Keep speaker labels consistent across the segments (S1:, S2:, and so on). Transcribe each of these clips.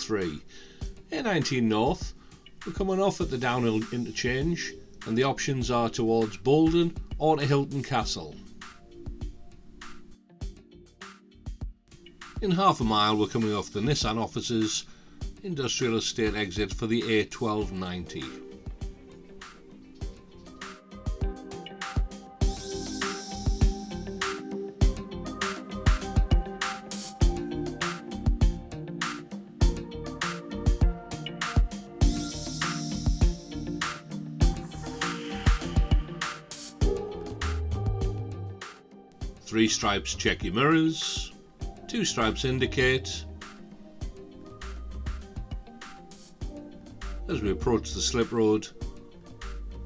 S1: A3. A19 North, we're coming off at the Downhill Interchange, and the options are towards Boldon or to Hylton Castle. In half a mile we're coming off the Nissan Offices Industrial Estate exit for the A1290. Three stripes check your mirrors, two stripes indicate. As we approach the slip road,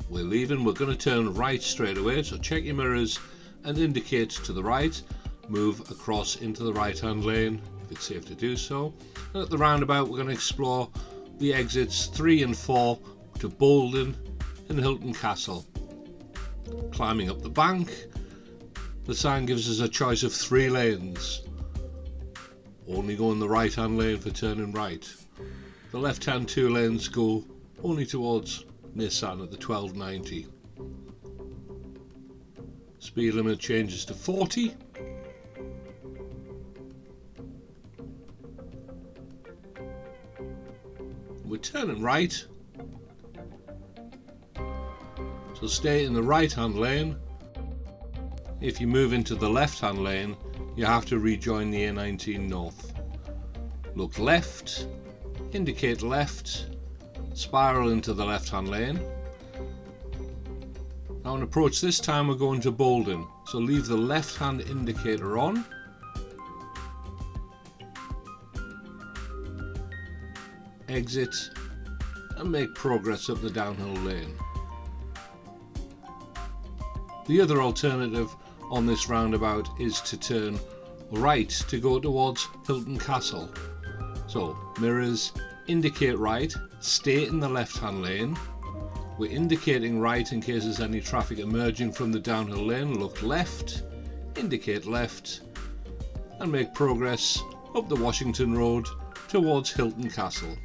S1: we're leaving, we're going to turn right straight away, so check your mirrors and indicate to the right, move across into the right hand lane if it's safe to do so. And at the roundabout we're going to explore the exits 3 and 4 to Boldon and Hylton Castle. Climbing up the bank, the sign gives us a choice of 3 lanes. Only go in the right hand lane for turning right. The left hand 2 lanes go only towards Nissan at the 1290. Speed limit changes to 40. We're turning right, so stay in the right hand lane. If you move into the left hand lane, you have to rejoin the A19 North. Look left, indicate left, spiral into the left hand lane. Now on approach this time we're going to Boldon, so leave the left hand indicator on. Exit and make progress up the downhill lane. The other alternative on this roundabout is to turn right to go towards Hylton Castle. So mirrors, indicate right, stay in the left hand lane. We're indicating right in case there's any traffic emerging from the downhill lane. Look left, indicate left, and make progress up the Washington Road towards Hylton Castle.